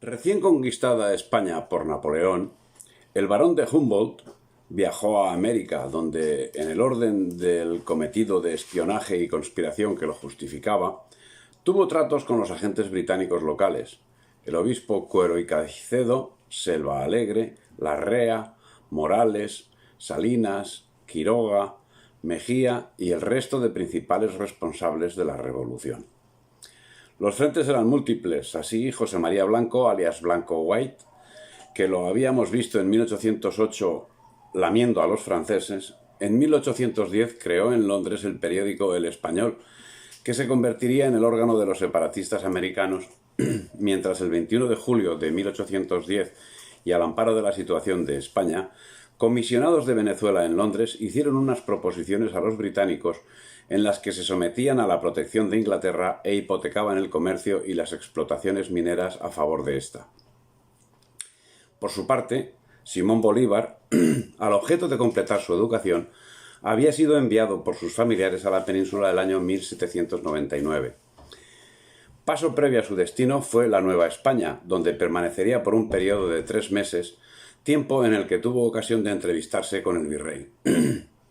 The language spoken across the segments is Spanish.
Recién conquistada España por Napoleón, el barón de Humboldt viajó a América, donde, en el orden del cometido de espionaje y conspiración que lo justificaba, tuvo tratos con los agentes británicos locales, el obispo Cuero y Caicedo, Selva Alegre, Larrea, Morales, Salinas, Quiroga, Mejía y el resto de principales responsables de la Revolución. Los frentes eran múltiples, así José María Blanco, alias Blanco White, que lo habíamos visto en 1808 lamiendo a los franceses, en 1810 creó en Londres el periódico El Español, que se convertiría en el órgano de los separatistas americanos, mientras el 21 de julio de 1810, y al amparo de la situación de España, comisionados de Venezuela en Londres hicieron unas proposiciones a los británicos en las que se sometían a la protección de Inglaterra e hipotecaban el comercio y las explotaciones mineras a favor de ésta. Por su parte, Simón Bolívar, al objeto de completar su educación, había sido enviado por sus familiares a la península el año 1799. Paso previo a su destino fue la Nueva España, donde permanecería por un periodo de 3 meses, tiempo en el que tuvo ocasión de entrevistarse con el virrey.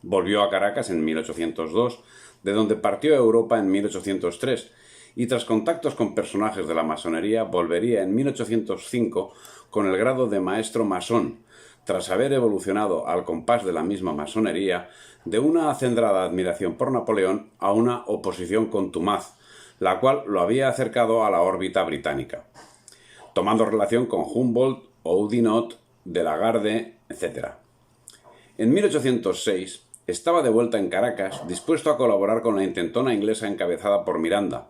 Volvió a Caracas en 1802, de donde partió a Europa en 1803, y tras contactos con personajes de la masonería volvería en 1805 con el grado de maestro masón, tras haber evolucionado al compás de la misma masonería de una acendrada admiración por Napoleón a una oposición contumaz, la cual lo había acercado a la órbita británica, tomando relación con Humboldt, Oudinot, de Lagarde, etc. En 1806 estaba de vuelta en Caracas, dispuesto a colaborar con la intentona inglesa encabezada por Miranda,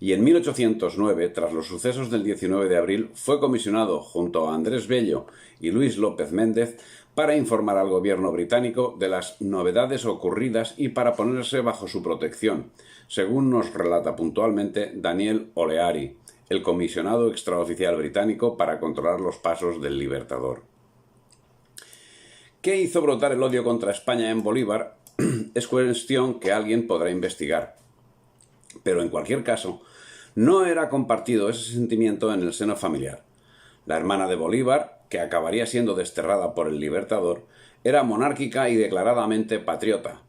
y en 1809, tras los sucesos del 19 de abril, fue comisionado junto a Andrés Bello y Luis López Méndez para informar al gobierno británico de las novedades ocurridas y para ponerse bajo su protección, según nos relata puntualmente Daniel O'Leary, el comisionado extraoficial británico para controlar los pasos del Libertador. ¿Qué hizo brotar el odio contra España en Bolívar? Es cuestión que alguien podrá investigar. Pero en cualquier caso, no era compartido ese sentimiento en el seno familiar. La hermana de Bolívar, que acabaría siendo desterrada por el Libertador, era monárquica y declaradamente patriota,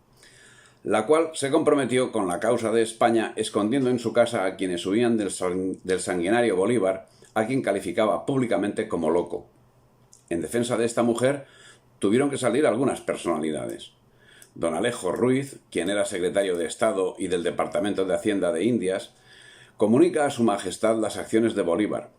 la cual se comprometió con la causa de España escondiendo en su casa a quienes huían del sanguinario Bolívar, a quien calificaba públicamente como loco. En defensa de esta mujer tuvieron que salir algunas personalidades. Don Alejo Ruiz, quien era secretario de Estado y del Departamento de Hacienda de Indias, comunica a su majestad las acciones de Bolívar,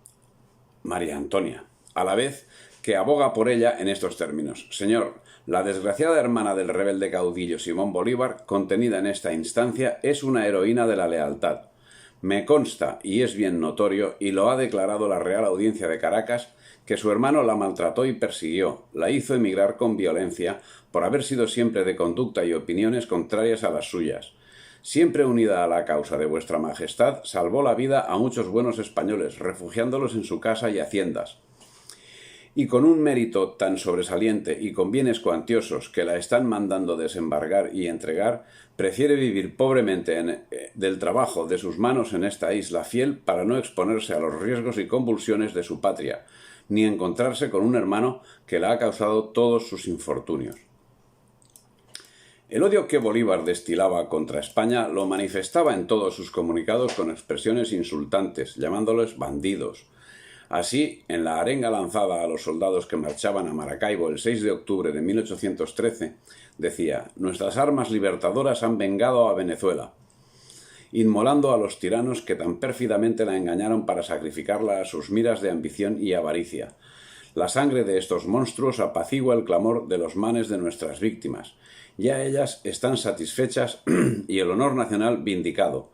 María Antonia, a la vez que aboga por ella en estos términos: Señor, la desgraciada hermana del rebelde caudillo Simón Bolívar, contenida en esta instancia, es una heroína de la lealtad. Me consta, y es bien notorio, y lo ha declarado la Real Audiencia de Caracas, que su hermano la maltrató y persiguió, la hizo emigrar con violencia, por haber sido siempre de conducta y opiniones contrarias a las suyas. Siempre unida a la causa de vuestra majestad, salvó la vida a muchos buenos españoles, refugiándolos en su casa y haciendas. Y con un mérito tan sobresaliente y con bienes cuantiosos que la están mandando desembargar y entregar, prefiere vivir pobremente del trabajo de sus manos en esta isla fiel para no exponerse a los riesgos y convulsiones de su patria, ni encontrarse con un hermano que la ha causado todos sus infortunios. El odio que Bolívar destilaba contra España lo manifestaba en todos sus comunicados con expresiones insultantes, llamándoles bandidos. Así, en la arenga lanzada a los soldados que marchaban a Maracaibo el 6 de octubre de 1813, decía: «Nuestras armas libertadoras han vengado a Venezuela, inmolando a los tiranos que tan pérfidamente la engañaron para sacrificarla a sus miras de ambición y avaricia. La sangre de estos monstruos apacigua el clamor de los manes de nuestras víctimas. Ya ellas están satisfechas y el honor nacional vindicado.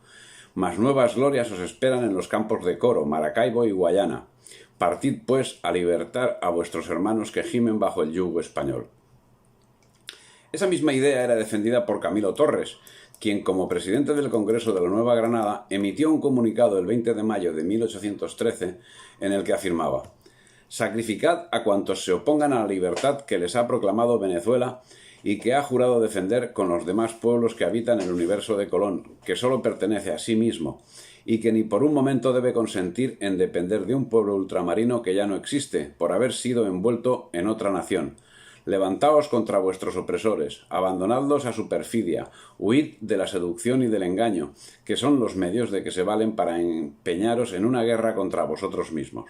Mas nuevas glorias os esperan en los campos de Coro, Maracaibo y Guayana. Partid, pues, a libertar a vuestros hermanos que gimen bajo el yugo español». Esa misma idea era defendida por Camilo Torres, quien, como presidente del Congreso de la Nueva Granada, emitió un comunicado el 20 de mayo de 1813 en el que afirmaba: «Sacrificad a cuantos se opongan a la libertad que les ha proclamado Venezuela y que ha jurado defender con los demás pueblos que habitan el universo de Colón, que solo pertenece a sí mismo, y que ni por un momento debe consentir en depender de un pueblo ultramarino que ya no existe, por haber sido envuelto en otra nación. Levantaos contra vuestros opresores, abandonadlos a su perfidia, huid de la seducción y del engaño, que son los medios de que se valen para empeñaros en una guerra contra vosotros mismos.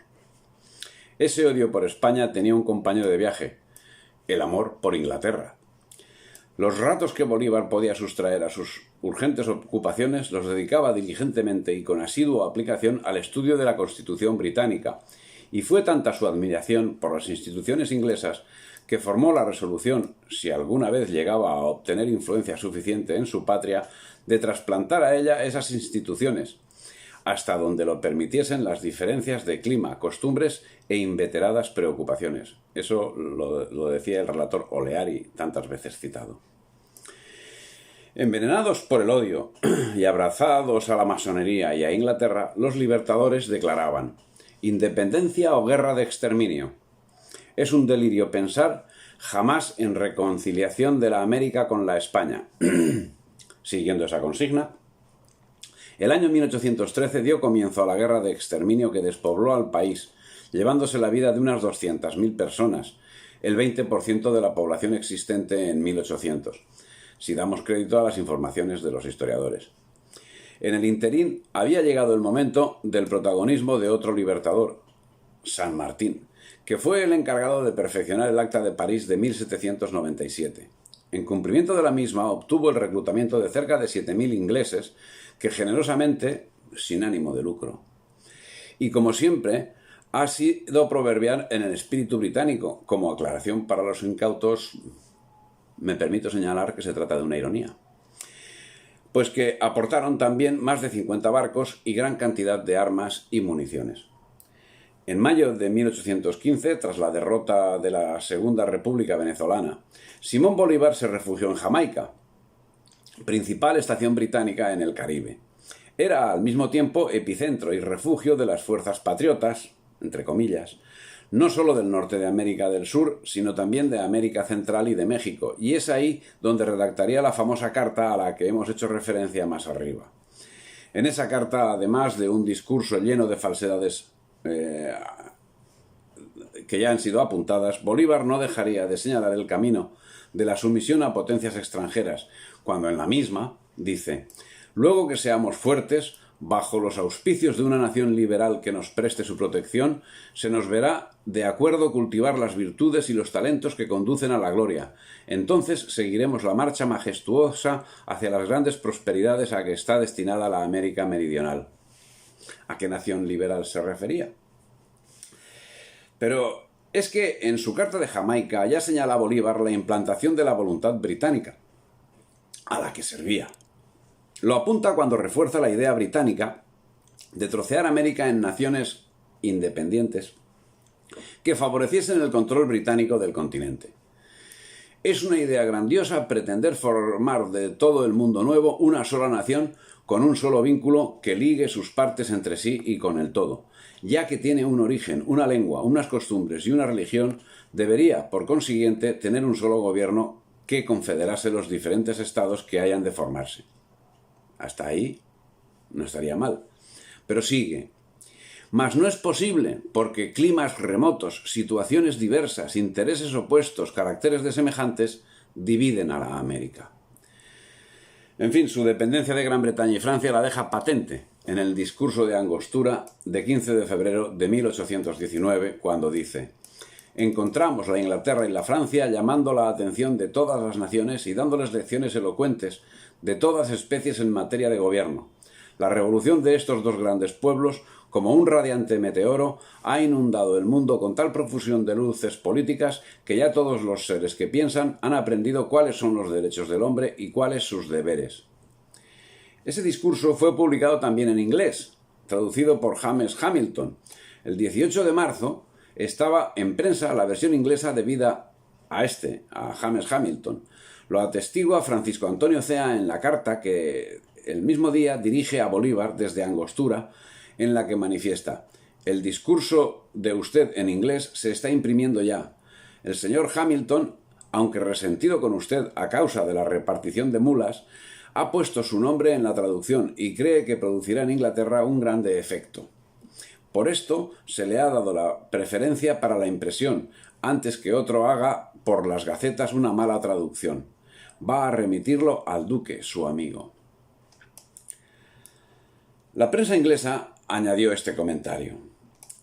Ese odio por España tenía un compañero de viaje, el amor por Inglaterra. Los ratos que Bolívar podía sustraer a sus urgentes ocupaciones los dedicaba diligentemente y con asidua aplicación al estudio de la Constitución británica, y fue tanta su admiración por las instituciones inglesas que formó la resolución, si alguna vez llegaba a obtener influencia suficiente en su patria, de trasplantar a ella esas instituciones, hasta donde lo permitiesen las diferencias de clima, costumbres e inveteradas preocupaciones. Eso lo decía el relator Oleari, tantas veces citado. Envenenados por el odio y abrazados a la masonería y a Inglaterra, los libertadores declaraban: «Independencia o guerra de exterminio». Es un delirio pensar jamás en reconciliación de la América con la España. Siguiendo esa consigna, el año 1813 dio comienzo a la guerra de exterminio que despobló al país, llevándose la vida de unas 200.000 personas, el 20% de la población existente en 1800, si damos crédito a las informaciones de los historiadores. En el interín había llegado el momento del protagonismo de otro libertador, San Martín, que fue el encargado de perfeccionar el Acta de París de 1797. En cumplimiento de la misma, obtuvo el reclutamiento de cerca de 7.000 ingleses que generosamente, sin ánimo de lucro. Y como siempre, ha sido proverbial en el espíritu británico. Como aclaración para los incautos, me permito señalar que se trata de una ironía. Pues que aportaron también más de 50 barcos y gran cantidad de armas y municiones. En mayo de 1815, tras la derrota de la Segunda República Venezolana, Simón Bolívar se refugió en Jamaica, principal estación británica en el Caribe. Era al mismo tiempo epicentro y refugio de las fuerzas patriotas, entre comillas, no solo del norte de América del Sur, sino también de América Central y de México, y es ahí donde redactaría la famosa carta a la que hemos hecho referencia más arriba. En esa carta, además de un discurso lleno de falsedades que ya han sido apuntadas, Bolívar no dejaría de señalar el camino de la sumisión a potencias extranjeras, cuando en la misma dice: «Luego que seamos fuertes, bajo los auspicios de una nación liberal que nos preste su protección, se nos verá de acuerdo cultivar las virtudes y los talentos que conducen a la gloria. Entonces seguiremos la marcha majestuosa hacia las grandes prosperidades a que está destinada la América meridional». ¿A qué nación liberal se refería? Pero es que en su carta de Jamaica ya señala Bolívar la implantación de la voluntad británica, a la que servía. Lo apunta cuando refuerza la idea británica de trocear América en naciones independientes que favoreciesen el control británico del continente. Es una idea grandiosa pretender formar de todo el mundo nuevo una sola nación con un solo vínculo que ligue sus partes entre sí y con el todo. Ya que tiene un origen, una lengua, unas costumbres y una religión, debería, por consiguiente, tener un solo gobierno que confederase los diferentes estados que hayan de formarse. Hasta ahí no estaría mal. Pero sigue. Mas no es posible, porque climas remotos, situaciones diversas, intereses opuestos, caracteres desemejantes, dividen a la América. En fin, su dependencia de Gran Bretaña y Francia la deja patente en el discurso de Angostura de 15 de febrero de 1819, cuando dice: «Encontramos la Inglaterra y la Francia llamando la atención de todas las naciones y dándoles lecciones elocuentes de todas especies en materia de gobierno. La revolución de estos dos grandes pueblos, como un radiante meteoro, ha inundado el mundo con tal profusión de luces políticas que ya todos los seres que piensan han aprendido cuáles son los derechos del hombre y cuáles sus deberes». Ese discurso fue publicado también en inglés, traducido por James Hamilton. El 18 de marzo estaba en prensa la versión inglesa debida a James Hamilton. Lo atestigua Francisco Antonio Cea en la carta que el mismo día dirige a Bolívar desde Angostura, en la que manifiesta: «El discurso de usted en inglés se está imprimiendo ya. El señor Hamilton, aunque resentido con usted a causa de la repartición de mulas, ha puesto su nombre en la traducción y cree que producirá en Inglaterra un grande efecto. Por esto se le ha dado la preferencia para la impresión, antes que otro haga por las gacetas una mala traducción. Va a remitirlo al duque, su amigo. La prensa inglesa añadió este comentario.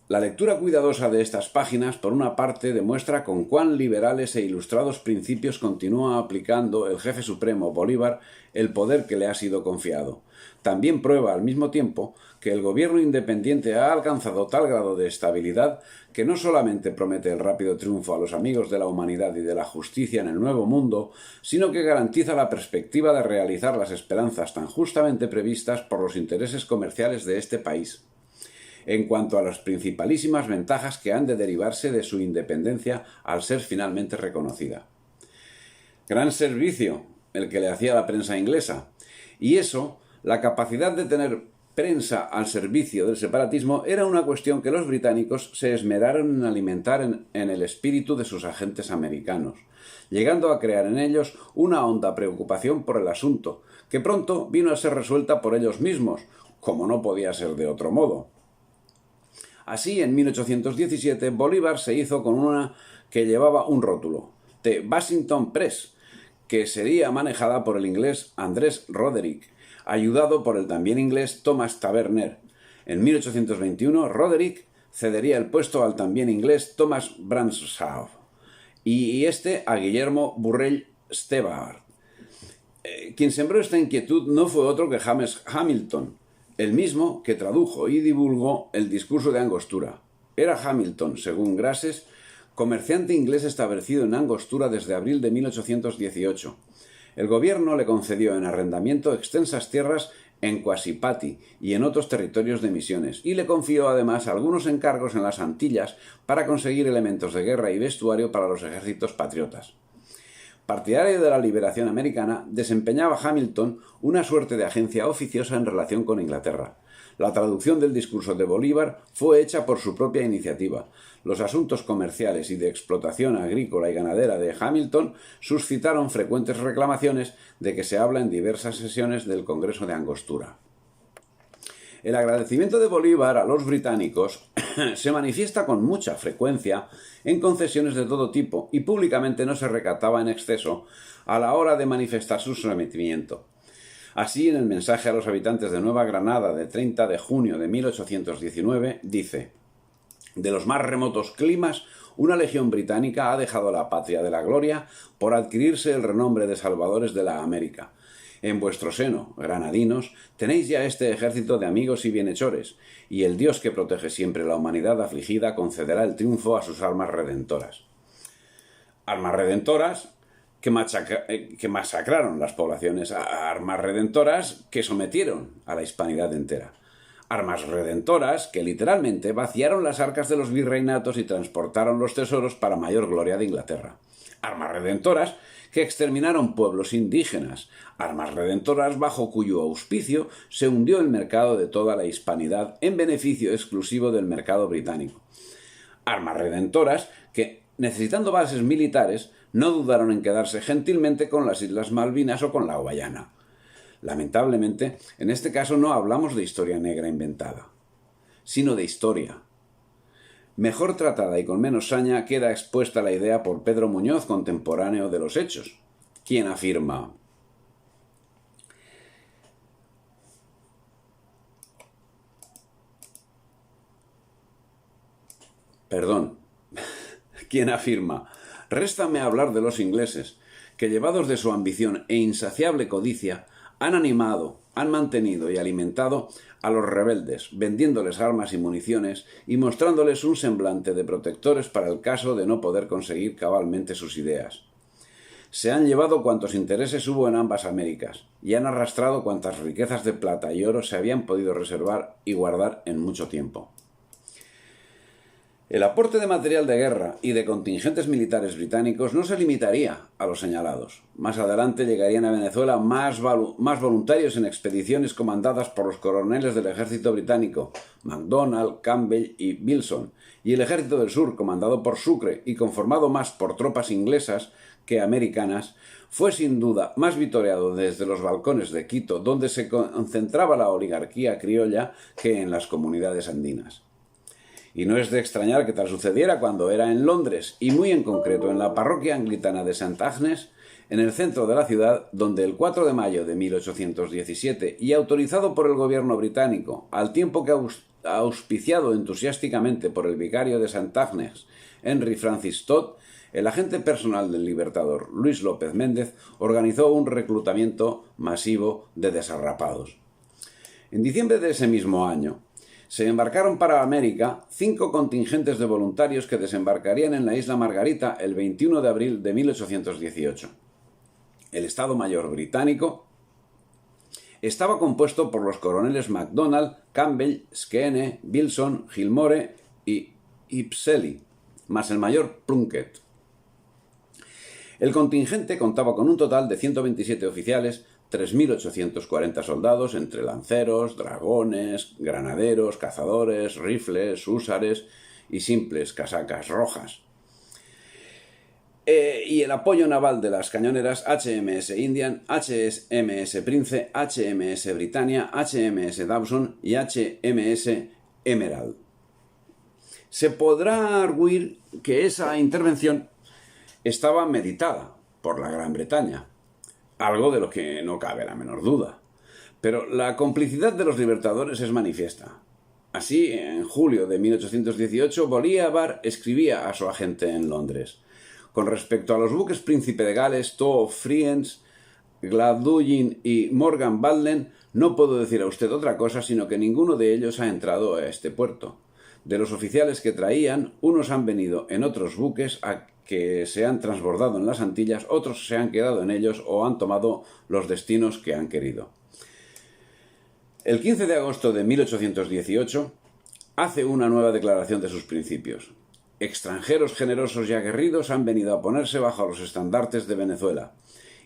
La lectura cuidadosa de estas páginas, por una parte, demuestra con cuán liberales e ilustrados principios continúa aplicando el jefe supremo Bolívar el poder que le ha sido confiado. También prueba al mismo tiempo que el gobierno independiente ha alcanzado tal grado de estabilidad que no solamente promete el rápido triunfo a los amigos de la humanidad y de la justicia en el Nuevo Mundo, sino que garantiza la perspectiva de realizar las esperanzas tan justamente previstas por los intereses comerciales de este país. En cuanto a las principalísimas ventajas que han de derivarse de su independencia al ser finalmente reconocida. Gran servicio el que le hacía la prensa inglesa, y eso, la capacidad de tener prensa al servicio del separatismo, era una cuestión que los británicos se esmeraron en alimentar en el espíritu de sus agentes americanos, llegando a crear en ellos una honda preocupación por el asunto, que pronto vino a ser resuelta por ellos mismos, como no podía ser de otro modo. Así, en 1817, Bolívar se hizo con una que llevaba un rótulo, The Washington Press, que sería manejada por el inglés Andrés Roderick, ayudado por el también inglés Thomas Taverner. En 1821, Roderick cedería el puesto al también inglés Thomas Bradshaw y este a Guillermo Burrell Stewart. Quien sembró esta inquietud no fue otro que James Hamilton, el mismo que tradujo y divulgó el discurso de Angostura. Era Hamilton, según Grasses, comerciante inglés establecido en Angostura desde abril de 1818. El gobierno le concedió en arrendamiento extensas tierras en Quasipati y en otros territorios de misiones, y le confió además algunos encargos en las Antillas para conseguir elementos de guerra y vestuario para los ejércitos patriotas. Partidario de la liberación americana, desempeñaba Hamilton una suerte de agencia oficiosa en relación con Inglaterra. La traducción del discurso de Bolívar fue hecha por su propia iniciativa. Los asuntos comerciales y de explotación agrícola y ganadera de Hamilton suscitaron frecuentes reclamaciones de que se habla en diversas sesiones del Congreso de Angostura. El agradecimiento de Bolívar a los británicos se manifiesta con mucha frecuencia en concesiones de todo tipo y públicamente no se recataba en exceso a la hora de manifestar su sometimiento. Así, en el mensaje a los habitantes de Nueva Granada de 30 de junio de 1819, dice: «De los más remotos climas, una legión británica ha dejado la patria de la gloria por adquirirse el renombre de salvadores de la América. En vuestro seno, granadinos, tenéis ya este ejército de amigos y bienhechores, y el Dios que protege siempre la humanidad afligida concederá el triunfo a sus armas redentoras». Armas redentoras que masacraron las poblaciones, armas redentoras que sometieron a la hispanidad entera. Armas redentoras que literalmente vaciaron las arcas de los virreinatos y transportaron los tesoros para mayor gloria de Inglaterra. Armas redentoras que exterminaron pueblos indígenas. Armas redentoras bajo cuyo auspicio se hundió el mercado de toda la hispanidad en beneficio exclusivo del mercado británico. Armas redentoras que, necesitando bases militares, no dudaron en quedarse gentilmente con las Islas Malvinas o con la Guayana. Lamentablemente, en este caso no hablamos de historia negra inventada, sino de historia. Mejor tratada y con menos saña queda expuesta la idea por Pedro Muñoz, contemporáneo de los hechos, quien afirma: «Réstame hablar de los ingleses, que llevados de su ambición e insaciable codicia, han animado, han mantenido y alimentado a los rebeldes, vendiéndoles armas y municiones y mostrándoles un semblante de protectores para el caso de no poder conseguir cabalmente sus ideas. Se han llevado cuantos intereses hubo en ambas Américas y han arrastrado cuantas riquezas de plata y oro se habían podido reservar y guardar en mucho tiempo». El aporte de material de guerra y de contingentes militares británicos no se limitaría a los señalados. Más adelante llegarían a Venezuela más voluntarios en expediciones comandadas por los coroneles del ejército británico, MacDonald, Campbell y Wilson, y el ejército del sur comandado por Sucre y conformado más por tropas inglesas que americanas, fue sin duda más vitoreado desde los balcones de Quito, donde se concentraba la oligarquía criolla, que en las comunidades andinas. Y no es de extrañar que tal sucediera cuando era en Londres, y muy en concreto en la parroquia anglicana de St. Agnes, en el centro de la ciudad, donde el 4 de mayo de 1817, y autorizado por el gobierno británico, al tiempo que auspiciado entusiásticamente por el vicario de St. Agnes, Henry Francis Todd, el agente personal del Libertador, Luis López Méndez, organizó un reclutamiento masivo de desarrapados. En diciembre de ese mismo año, se embarcaron para América 5 contingentes de voluntarios que desembarcarían en la isla Margarita el 21 de abril de 1818. El Estado Mayor británico estaba compuesto por los coroneles MacDonald, Campbell, Skeene, Bilson, Gilmore y Ypseli, más el mayor Plunkett. El contingente contaba con un total de 127 oficiales, 3.840 soldados entre lanceros, dragones, granaderos, cazadores, rifles, húsares y simples casacas rojas. Y el apoyo naval de las cañoneras HMS Indian, HMS Prince, HMS Britannia, HMS Dawson y HMS Emerald. Se podrá arguir que esa intervención estaba meditada por la Gran Bretaña, algo de lo que no cabe la menor duda. Pero la complicidad de los libertadores es manifiesta. Así, en julio de 1818, Bolívar escribía a su agente en Londres: con respecto a los buques Príncipe de Gales, Todd Friends, Gladwin y Morgan Baldwin, no puedo decir a usted otra cosa sino que ninguno de ellos ha entrado a este puerto. De los oficiales que traían, unos han venido en otros buques a que se han transbordado en las Antillas, otros se han quedado en ellos o han tomado los destinos que han querido. El 15 de agosto de 1818 hace una nueva declaración de sus principios. Extranjeros generosos y aguerridos han venido a ponerse bajo los estandartes de Venezuela.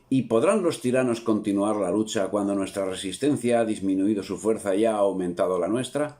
¿Y podrán los tiranos continuar la lucha cuando nuestra resistencia ha disminuido su fuerza y ha aumentado la nuestra?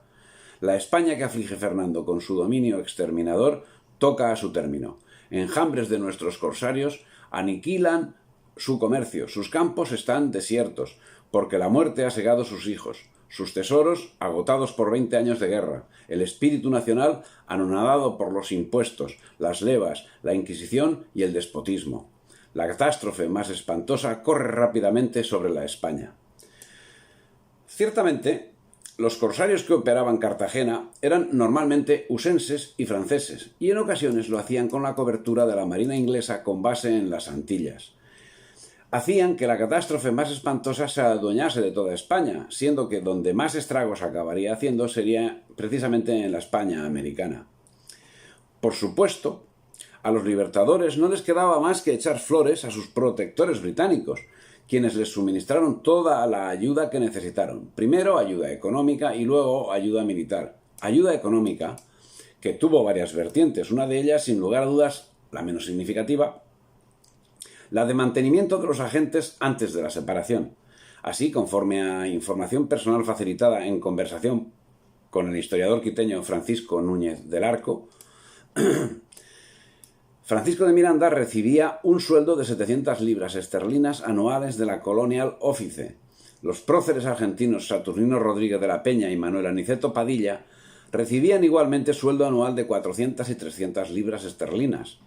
La España que aflige Fernando con su dominio exterminador toca a su término. Enjambres de nuestros corsarios aniquilan su comercio, sus campos están desiertos, porque la muerte ha segado sus hijos, sus tesoros agotados por 20 años de guerra, el espíritu nacional anonadado por los impuestos, las levas, la Inquisición y el despotismo. La catástrofe más espantosa corre rápidamente sobre la España. Ciertamente, los corsarios que operaban Cartagena eran normalmente usenses y franceses, y en ocasiones lo hacían con la cobertura de la marina inglesa con base en las Antillas. Hacían que la catástrofe más espantosa se adueñase de toda España, siendo que donde más estragos acabaría haciendo sería precisamente en la España americana. Por supuesto, a los libertadores no les quedaba más que echar flores a sus protectores británicos, quienes les suministraron toda la ayuda que necesitaron. Primero ayuda económica y luego ayuda militar. Ayuda económica que tuvo varias vertientes, una de ellas, sin lugar a dudas, la menos significativa, la de mantenimiento de los agentes antes de la separación. Así, conforme a información personal facilitada en conversación con el historiador quiteño Francisco Núñez del Arco, Francisco de Miranda recibía un sueldo de 700 libras esterlinas anuales de la Colonial Office. Los próceres argentinos Saturnino Rodríguez de la Peña y Manuel Aniceto Padilla recibían igualmente sueldo anual de 400 y 300 libras esterlinas,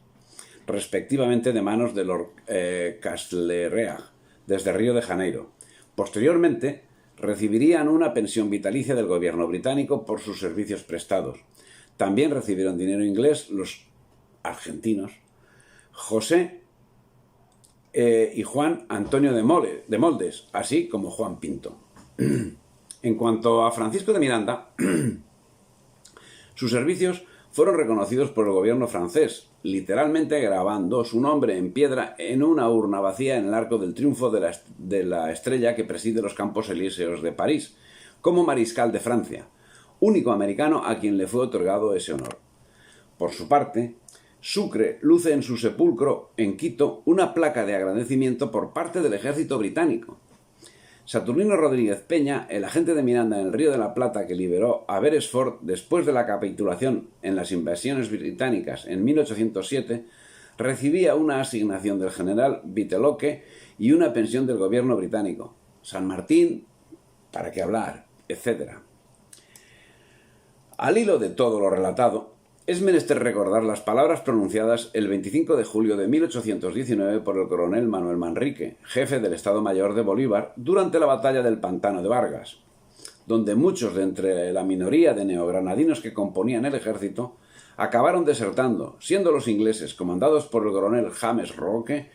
respectivamente de manos de Lord Castlereagh, desde Río de Janeiro. Posteriormente, recibirían una pensión vitalicia del gobierno británico por sus servicios prestados. También recibieron dinero inglés los argentinos José y Juan Antonio de Moldes, así como Juan Pinto. En cuanto a Francisco de Miranda, sus servicios fueron reconocidos por el gobierno francés, literalmente grabando su nombre en piedra en una urna vacía en el Arco del Triunfo de la estrella que preside los Campos Elíseos de París, como mariscal de Francia, único americano a quien le fue otorgado ese honor. Por su parte, Sucre luce en su sepulcro en Quito una placa de agradecimiento por parte del ejército británico. Saturnino Rodríguez Peña, el agente de Miranda en el Río de la Plata que liberó a Beresford después de la capitulación en las invasiones británicas en 1807, recibía una asignación del general Vitelloque y una pensión del gobierno británico. San Martín, para qué hablar, etc. Al hilo de todo lo relatado, es menester recordar las palabras pronunciadas el 25 de julio de 1819 por el coronel Manuel Manrique, jefe del Estado Mayor de Bolívar, durante la batalla del Pantano de Vargas, donde muchos de entre la minoría de neogranadinos que componían el ejército acabaron desertando, siendo los ingleses, comandados por el coronel James Roque,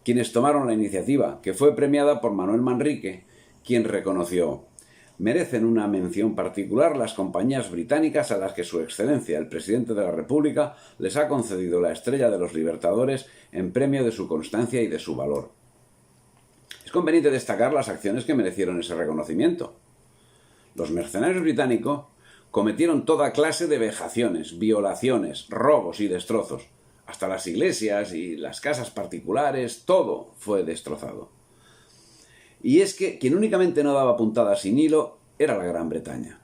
quienes tomaron la iniciativa, que fue premiada por Manuel Manrique, quien reconoció: merecen una mención particular las compañías británicas a las que Su Excelencia, el Presidente de la República, les ha concedido la Estrella de los Libertadores en premio de su constancia y de su valor. Es conveniente destacar las acciones que merecieron ese reconocimiento. Los mercenarios británicos cometieron toda clase de vejaciones, violaciones, robos y destrozos. Hasta las iglesias y las casas particulares, todo fue destrozado. Y es que quien únicamente no daba puntadas sin hilo era la Gran Bretaña.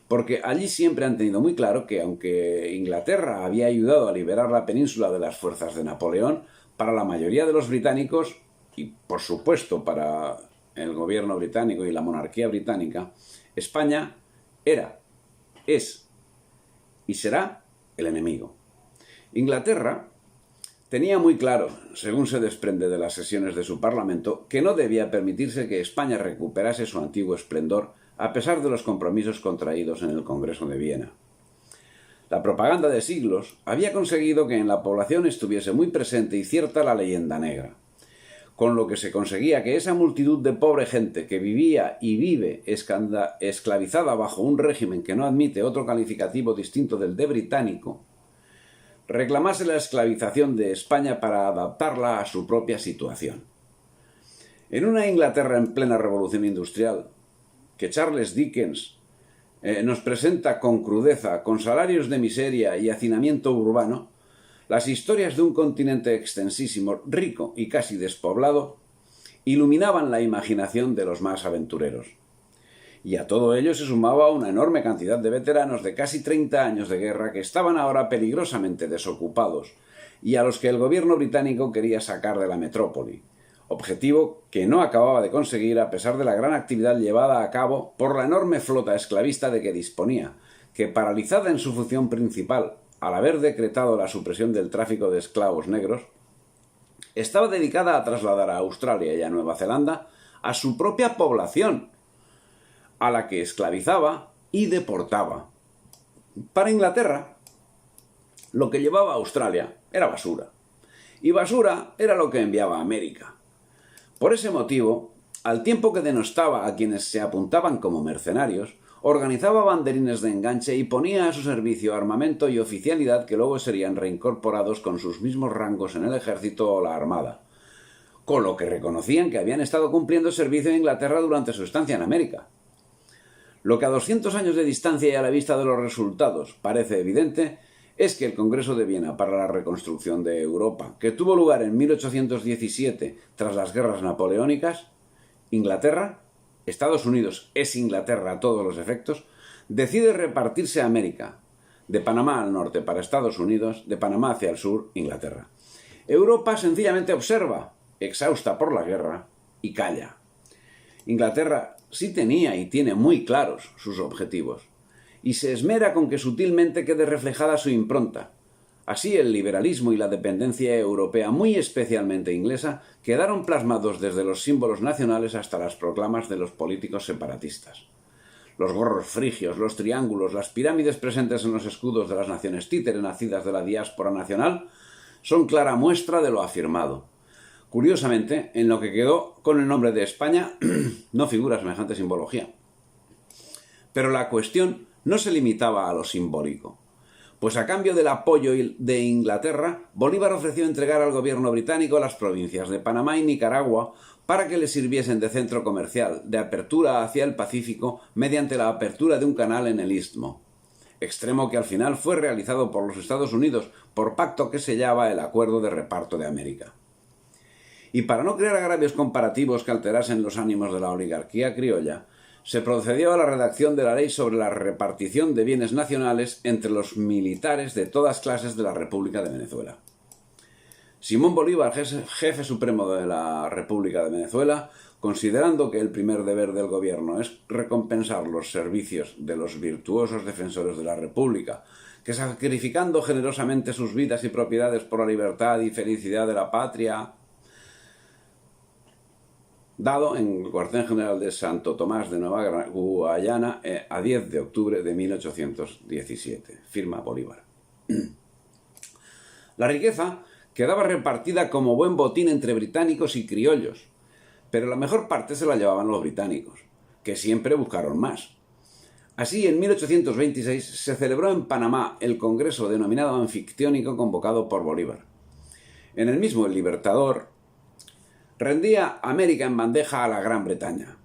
Porque allí siempre han tenido muy claro que, aunque Inglaterra había ayudado a liberar la península de las fuerzas de Napoleón, para la mayoría de los británicos, y por supuesto para el gobierno británico y la monarquía británica, España era, es y será el enemigo. Inglaterra tenía muy claro, según se desprende de las sesiones de su Parlamento, que no debía permitirse que España recuperase su antiguo esplendor a pesar de los compromisos contraídos en el Congreso de Viena. La propaganda de siglos había conseguido que en la población estuviese muy presente y cierta la leyenda negra, con lo que se conseguía que esa multitud de pobre gente que vivía y vive esclavizada bajo un régimen que no admite otro calificativo distinto del de británico, reclamase la esclavización de España para adaptarla a su propia situación. En una Inglaterra en plena revolución industrial, que Charles Dickens nos presenta con crudeza, con salarios de miseria y hacinamiento urbano, las historias de un continente extensísimo, rico y casi despoblado, iluminaban la imaginación de los más aventureros. Y a todo ello se sumaba una enorme cantidad de veteranos de casi 30 años de guerra que estaban ahora peligrosamente desocupados y a los que el gobierno británico quería sacar de la metrópoli, objetivo que no acababa de conseguir a pesar de la gran actividad llevada a cabo por la enorme flota esclavista de que disponía, que, paralizada en su función principal al haber decretado la supresión del tráfico de esclavos negros, estaba dedicada a trasladar a Australia y a Nueva Zelanda a su propia población, a la que esclavizaba y deportaba. Para Inglaterra, lo que llevaba a Australia era basura, y basura era lo que enviaba a América. Por ese motivo, al tiempo que denostaba a quienes se apuntaban como mercenarios, organizaba banderines de enganche y ponía a su servicio armamento y oficialidad que luego serían reincorporados con sus mismos rangos en el ejército o la armada, con lo que reconocían que habían estado cumpliendo servicio en Inglaterra durante su estancia en América. Lo que a 200 años de distancia y a la vista de los resultados parece evidente es que el Congreso de Viena para la Reconstrucción de Europa, que tuvo lugar en 1817 tras las guerras napoleónicas, Inglaterra, Estados Unidos es Inglaterra a todos los efectos, decide repartirse a América, de Panamá al norte para Estados Unidos, de Panamá hacia el sur, Inglaterra. Europa sencillamente observa, exhausta por la guerra, y calla. Inglaterra sí tenía y tiene muy claros sus objetivos, y se esmera con que sutilmente quede reflejada su impronta. Así el liberalismo y la dependencia europea, muy especialmente inglesa, quedaron plasmados desde los símbolos nacionales hasta las proclamas de los políticos separatistas. Los gorros frigios, los triángulos, las pirámides presentes en los escudos de las naciones títere nacidas de la diáspora nacional son clara muestra de lo afirmado. Curiosamente, en lo que quedó con el nombre de España no figura semejante simbología. Pero la cuestión no se limitaba a lo simbólico, pues a cambio del apoyo de Inglaterra, Bolívar ofreció entregar al gobierno británico las provincias de Panamá y Nicaragua para que le sirviesen de centro comercial, de apertura hacia el Pacífico mediante la apertura de un canal en el Istmo, extremo que al final fue realizado por los Estados Unidos por pacto que sellaba el Acuerdo de Reparto de América. Y para no crear agravios comparativos que alterasen los ánimos de la oligarquía criolla, se procedió a la redacción de la ley sobre la repartición de bienes nacionales entre los militares de todas clases de la República de Venezuela. Simón Bolívar, jefe supremo de la República de Venezuela, considerando que el primer deber del gobierno es recompensar los servicios de los virtuosos defensores de la República, que sacrificando generosamente sus vidas y propiedades por la libertad y felicidad de la patria, dado en el cuartel general de Santo Tomás de Nueva Guayana a 10 de octubre de 1817. Firma Bolívar. La riqueza quedaba repartida como buen botín entre británicos y criollos, pero la mejor parte se la llevaban los británicos, que siempre buscaron más. Así, en 1826 se celebró en Panamá el congreso denominado anfictiónico convocado por Bolívar. En el mismo, el Libertador rendía América en bandeja a la Gran Bretaña.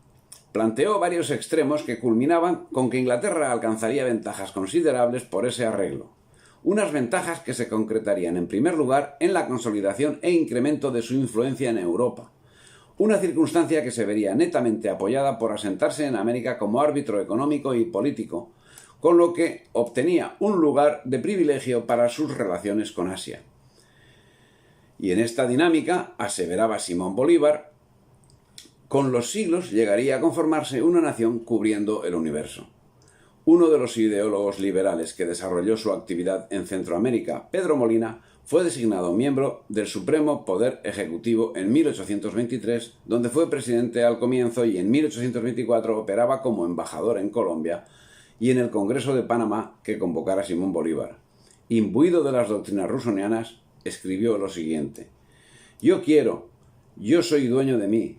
Planteó varios extremos que culminaban con que Inglaterra alcanzaría ventajas considerables por ese arreglo. Unas ventajas que se concretarían en primer lugar en la consolidación e incremento de su influencia en Europa. Una circunstancia que se vería netamente apoyada por asentarse en América como árbitro económico y político, con lo que obtenía un lugar de privilegio para sus relaciones con Asia. Y en esta dinámica, aseveraba Simón Bolívar, con los siglos llegaría a conformarse una nación cubriendo el universo. Uno de los ideólogos liberales que desarrolló su actividad en Centroamérica, Pedro Molina, fue designado miembro del Supremo Poder Ejecutivo en 1823, donde fue presidente al comienzo y en 1824 operaba como embajador en Colombia y en el Congreso de Panamá que convocara Simón Bolívar. Imbuido de las doctrinas rusonianas, escribió lo siguiente: «Yo quiero, yo soy dueño de mí,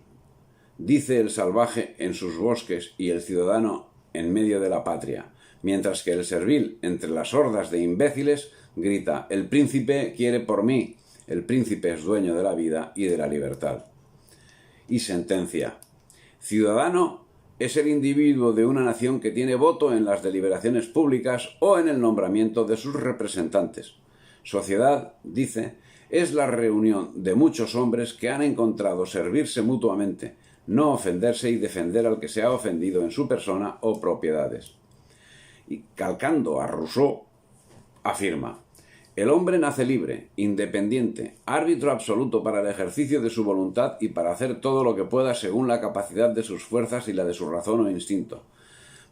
dice el salvaje en sus bosques y el ciudadano en medio de la patria, mientras que el servil entre las hordas de imbéciles grita: el príncipe quiere por mí, el príncipe es dueño de la vida y de la libertad». Y sentencia: «Ciudadano es el individuo de una nación que tiene voto en las deliberaciones públicas o en el nombramiento de sus representantes. Sociedad, dice, es la reunión de muchos hombres que han encontrado servirse mutuamente, no ofenderse y defender al que se ha ofendido en su persona o propiedades». Y calcando a Rousseau, afirma: «El hombre nace libre, independiente, árbitro absoluto para el ejercicio de su voluntad y para hacer todo lo que pueda según la capacidad de sus fuerzas y la de su razón o instinto.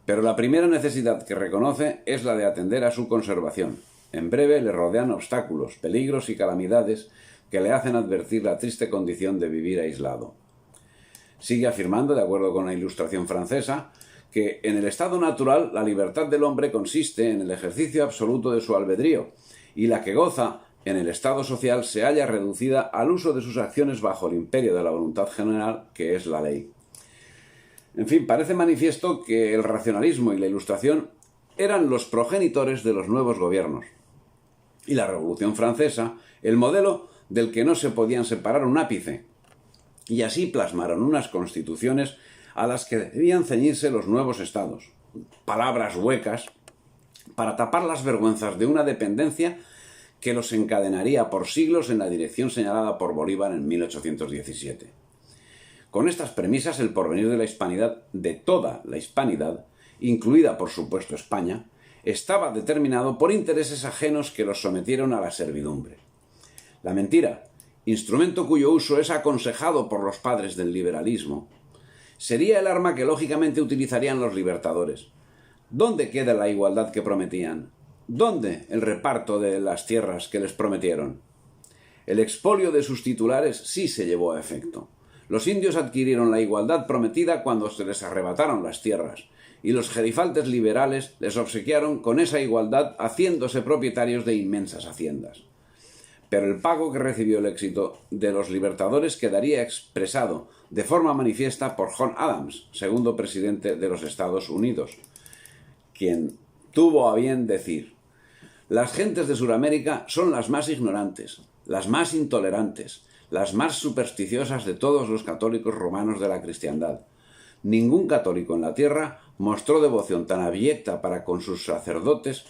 Pero la primera necesidad que reconoce es la de atender a su conservación. En breve le rodean obstáculos, peligros y calamidades que le hacen advertir la triste condición de vivir aislado». Sigue afirmando, de acuerdo con la Ilustración francesa, que en el estado natural la libertad del hombre consiste en el ejercicio absoluto de su albedrío, y la que goza en el estado social se halla reducida al uso de sus acciones bajo el imperio de la voluntad general, que es la ley. En fin, parece manifiesto que el racionalismo y la Ilustración eran los progenitores de los nuevos gobiernos, y la Revolución Francesa el modelo del que no se podían separar un ápice, y así plasmaron unas constituciones a las que debían ceñirse los nuevos estados. Palabras huecas para tapar las vergüenzas de una dependencia que los encadenaría por siglos en la dirección señalada por Bolívar en 1817. Con estas premisas, el porvenir de la hispanidad, de toda la hispanidad, incluida por supuesto España, estaba determinado por intereses ajenos que los sometieron a la servidumbre. La mentira, instrumento cuyo uso es aconsejado por los padres del liberalismo, sería el arma que lógicamente utilizarían los libertadores. ¿Dónde queda la igualdad que prometían? ¿Dónde el reparto de las tierras que les prometieron? El expolio de sus titulares sí se llevó a efecto. Los indios adquirieron la igualdad prometida cuando se les arrebataron las tierras, y los gerifaltes liberales les obsequiaron con esa igualdad haciéndose propietarios de inmensas haciendas. Pero el pago que recibió el éxito de los libertadores quedaría expresado de forma manifiesta por John Adams, segundo presidente de los Estados Unidos, quien tuvo a bien decir: «Las gentes de Sudamérica son las más ignorantes, las más intolerantes, las más supersticiosas de todos los católicos romanos de la cristiandad. Ningún católico en la tierra mostró devoción tan abyecta para con sus sacerdotes,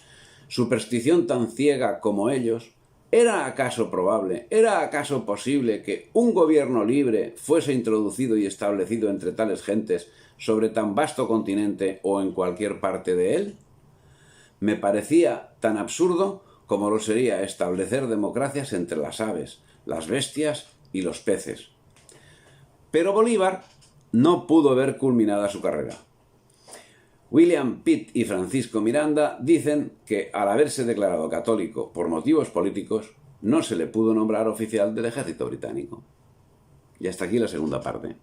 superstición tan ciega como ellos. ¿Era acaso probable, era acaso posible que un gobierno libre fuese introducido y establecido entre tales gentes sobre tan vasto continente o en cualquier parte de él? Me parecía tan absurdo como lo sería establecer democracias entre las aves, las bestias y los peces. Pero Bolívar no pudo ver culminada su carrera. William Pitt y Francisco Miranda dicen que al haberse declarado católico por motivos políticos, no se le pudo nombrar oficial del ejército británico. Y hasta aquí la segunda parte.